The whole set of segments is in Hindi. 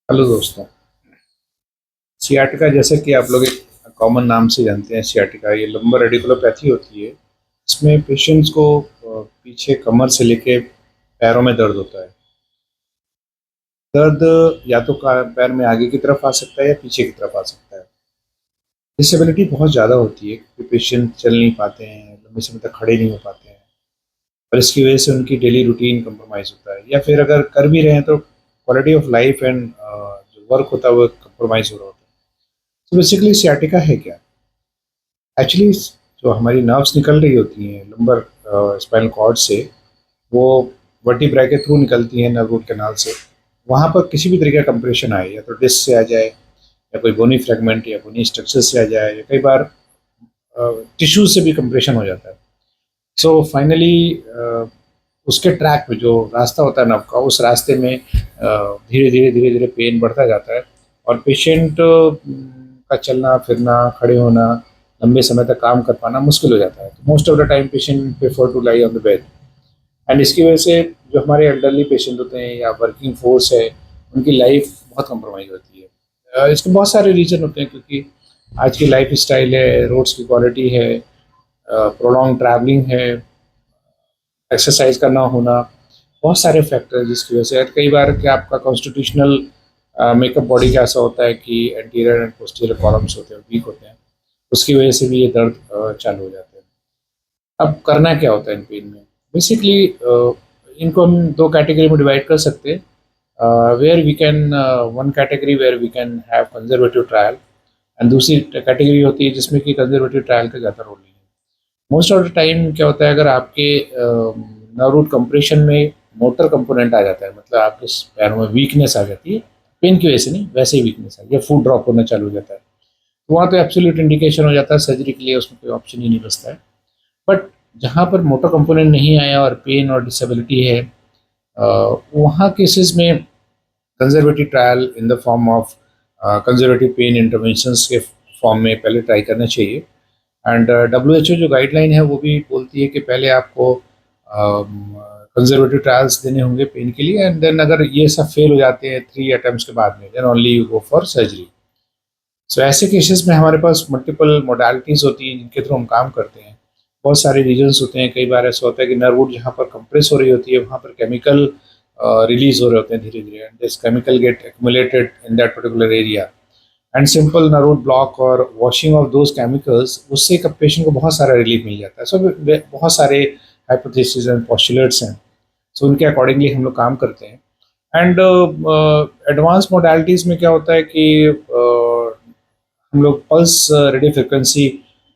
हेलो दोस्तों। सियाटिका जैसे कि आप लोग एक कॉमन नाम से जानते हैं, सियाटिका ये लंबर रेडिकुलोपैथी होती है। इसमें पेशेंट्स को पीछे कमर से लेके पैरों में दर्द होता है। दर्द या तो पैर में आगे की तरफ आ सकता है या पीछे की तरफ आ सकता है। डिसेबिलिटी बहुत ज़्यादा होती है क्योंकि पेशेंट चल नहीं पाते हैं, लंबे समय तक खड़े नहीं हो पाते हैं, और इसकी वजह से उनकी डेली रूटीन कंप्रोमाइज़ होता है, या फिर अगर कर भी रहे हैं तो क्वालिटी ऑफ लाइफ एंड जो वर्क होता है वो कंप्रोमाइज़ हो रहा होता है। तो बेसिकली सियाटिका है क्या? एक्चुअली जो हमारी नर्व्स निकल रही होती हैं लंबर स्पाइनल कॉर्ड से, वो वर्टिब्रा के थ्रू निकलती हैं नर्व रूट कैनाल से। वहाँ पर किसी भी तरीके का कंप्रेशन आए, या तो डिस्क से आ जाए, या कोई बोनी फ्रेगमेंट या बोनी स्ट्रक्चर से आ जाए, या कई बार टिश्यू से भी कंप्रेशन हो जाता है। सो फाइनली उसके ट्रैक पे जो रास्ता होता है नर्व का, उस रास्ते में धीरे धीरे पेन बढ़ता जाता है, और पेशेंट का चलना फिरना, खड़े होना, लंबे समय तक काम कर पाना मुश्किल हो जाता है। तो most of the time patient prefer to lie on the bed. And इसकी वजह से जो हमारे एल्डरली पेशेंट होते हैं या वर्किंग फोर्स है, उनकी लाइफ बहुत कंप्रोमाइज होती है। इसके बहुत सारे रीज़न होते हैं, क्योंकि आज की लाइफ स्टाइल है, रोड्स की क्वालिटी है, प्रोलॉन्ग ट्रैवलिंग है, एक्सरसाइज का ना होना, बहुत सारे फैक्टर हैं जिसकी वजह से कई बार क्या आपका कॉन्स्टिट्यूशनल मेकअप बॉडी का ऐसा होता है कि एंटीरियर एंड पोस्टीरियर कॉलम्स होते हैं, वीक होते हैं। उसकी वजह से भी ये दर्द चालू हो जाते हैं। अब करना क्या होता है इन पेन में? बेसिकली इनको हम दो कैटेगरी में डिवाइड कर सकते हैं। Where we can one category where we can have conservative trial, and दूसरी कैटेगरी होती है जिसमें कि कंजर्वेटिव ट्रायल का ज़्यादा रोल नहीं है। मोस्ट ऑफ द टाइम क्या होता है, अगर आपके नर्व रूट कंप्रेशन में मोटर कंपोनेंट आ जाता है, मतलब आपके पैरों में वीकनेस आ जाती है, पेन की वजह से नहीं, वैसे ही वीकनेस है, या फूड ड्रॉप होना चालू हो जाता है, तो वहाँ तो एब्सोल्यूट इंडिकेशन हो जाता है सर्जरी के लिए, उसमें कोई ऑप्शन ही नहीं बचता है। बट जहाँ पर मोटर कंपोनेंट नहीं आया और पेन और डिसेबिलिटी है, वहाँ केसेस में conservative trial in the form of conservative pain interventions के फॉर्म में पहले ट्राई करना चाहिए। एंड WHO जो गाइडलाइन है वो भी बोलती है कि पहले आपको कंजर्वेटिव ट्रायल्स देने होंगे पेन के लिए, एंड देन अगर ये सब फेल हो जाते हैं 3 अटेम्प्ट्स के बाद में, then only you go for surgery. So ऐसे केसेस में हमारे पास मल्टीपल मोडालिटीज़ होती हैं जिनके थ्रू हम काम करते हैं। बहुत सारे रीजन्स होते हैं। कई बार ऐसा होता है कि नर्व वुड जहाँ पर कंप्रेस हो रही होती है वहाँ पर केमिकल रिलीज हो रहे होते हैं धीरे धीरे, and this chemical get accumulated in that particular area, and simple nerve would block और वॉशिंग ऑफ दोज केमिकल्स, उससे एक पेशेंट को बहुत सारा रिलीफ मिल जाता है। सो बहुत सारे हाइपोथेसिस एंड पोस्टुलेट्स हैं, सो उनके अकॉर्डिंगली हम लोग काम करते हैं। एंड एडवांस मोडालिटीज़ में क्या होता है कि हम लोग पल्स रेडियो फ्रिक्वेंसी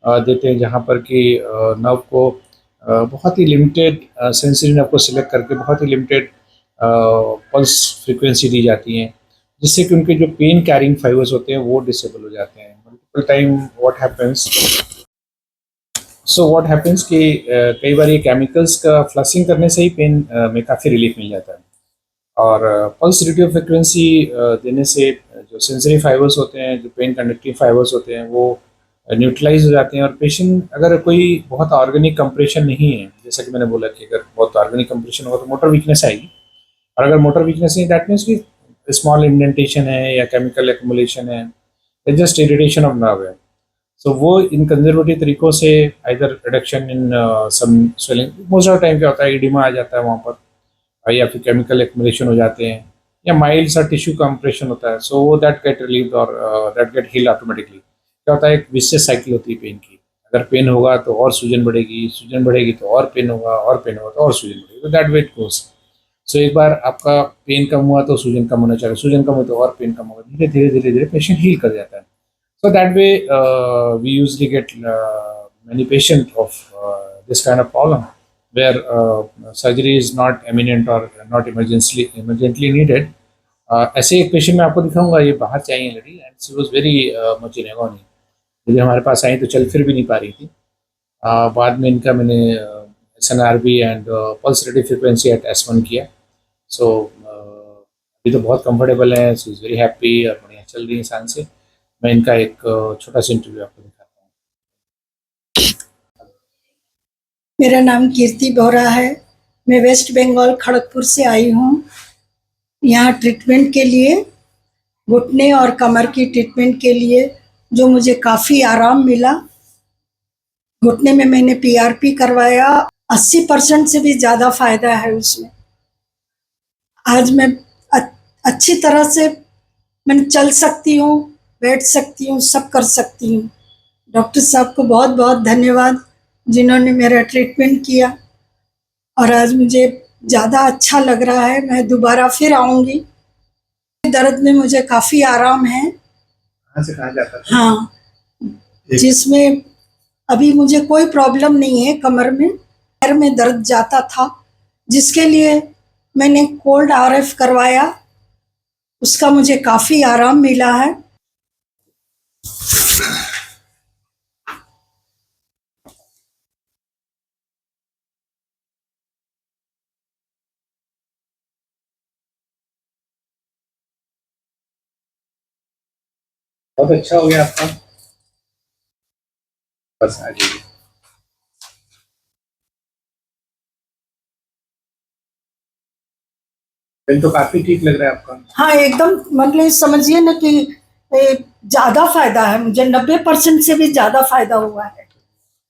देते हैं, जहाँ पर कि नर्व को बहुत ही लिमिटेड सेंसरी नर्व को सिलेक्ट करके बहुत ही लिमिटेड पल्स फ्रिक्वेंसी दी जाती हैं, जिससे कि उनके जो पेन कैरिंग फाइबर्स होते हैं वो डिसेबल हो जाते हैं। मल्टीपल टाइम व्हाट हैपेंस कि कई बार ये केमिकल्स का फ्लशिंग करने से ही पेन में काफ़ी रिलीफ मिल जाता है। और पल्स रेडियो फ्रिक्वेंसी देने से जो सेंसरी फाइबर्स होते हैं, जो पेन कंडक्टिंग फाइबर्स होते हैं, वो न्यूट्रलाइज हो जाते हैं, और पेशेंट अगर कोई बहुत ऑर्गेनिक कंप्रेशन नहीं है, जैसा कि मैंने बोला कि अगर बहुत ऑर्गेनिक कंप्रेशन होगा तो मोटर वीकनेस आएगी, और अगर मोटर वीकनेस नहीं, दैट मीन्स कि स्मॉल इंडेंटेशन है या केमिकल एक्मुलेशन है या जस्ट इरिटेशन ऑफ नर्व है। सो वो इन कंजर्वेटिव तरीकों से either reduction in some swelling, most of time क्या होता है एडिमा आ जाता है वहाँ पर, या फिर केमिकल एक्मुलेशन हो जाते हैं, या माइल्ड सा टिश्यू कंप्रेशन होता है, सो वो दैट गेट रिलीव्ड और दैट गेट हील ऑटोमेटिकली। क्या होता है, एक विशेष साइकिल होती है पेन की। अगर पेन होगा तो और सूजन बढ़ेगी, सूजन बढ़ेगी तो और पेन होगा, और पेन होगा तो और सूजन बढ़ेगी, तो दैट वे इट गोस। सो एक बार आपका पेन कम हुआ तो सूजन कम होना चाहिए, सूजन कम हुआ तो और पेन कम होगा, धीरे धीरे धीरे धीरे पेशेंट हील कर जाता है। So that way, we usually get many patients of this kind of problem, where surgery is not imminent or not emergently needed. ऐसे एक पेशेंट मैं आपको दिखाऊंगा, ये बाहर से आई है लड़ी, and she was very much in agony. यदि हमारे पास आई तो चल फिर भी नहीं पा रही थी। बाद में इनका मैंने SNRB and pulse radio frequency at S1 किया। सो अभी तो बहुत कंफर्टेबल है, शी इज़ वेरी हैप्पी और बढ़िया चल रही है इंसान से। मैं इनका एक छोटा सा इंटरव्यू आपको दिखाता हूँ। मेरा नाम कीर्ति बोहरा है। मैं वेस्ट बंगाल खड़गपुर से आई हूँ यहाँ ट्रीटमेंट के लिए। घुटने और कमर की ट्रीटमेंट के लिए, जो मुझे काफ़ी आराम मिला। घुटने में मैंने पीआरपी करवाया, 80% से भी ज़्यादा फायदा है उसमें। आज मैं अच्छी तरह से मैं चल सकती हूँ, बैठ सकती हूँ, सब कर सकती हूँ। डॉक्टर साहब को बहुत बहुत धन्यवाद जिन्होंने मेरा ट्रीटमेंट किया, और आज मुझे ज़्यादा अच्छा लग रहा है। मैं दोबारा फिर आऊँगी। दर्द में मुझे काफ़ी आराम है। कहाँ से कहाँ जाता था? हाँ, जिसमें अभी मुझे कोई प्रॉब्लम नहीं है कमर में। पैर में दर्द जाता था, जिसके लिए मैंने कोल्ड आरएफ करवाया, उसका मुझे काफ़ी आराम मिला है। बहुत अच्छा हो गया आपका। बस आ जाइए। फिर तो काफी ठीक लग रहा है आपका। हाँ, एकदम मतलब समझिए ना कि ज़्यादा फायदा है मुझे, 90% से भी ज़्यादा फायदा हुआ है।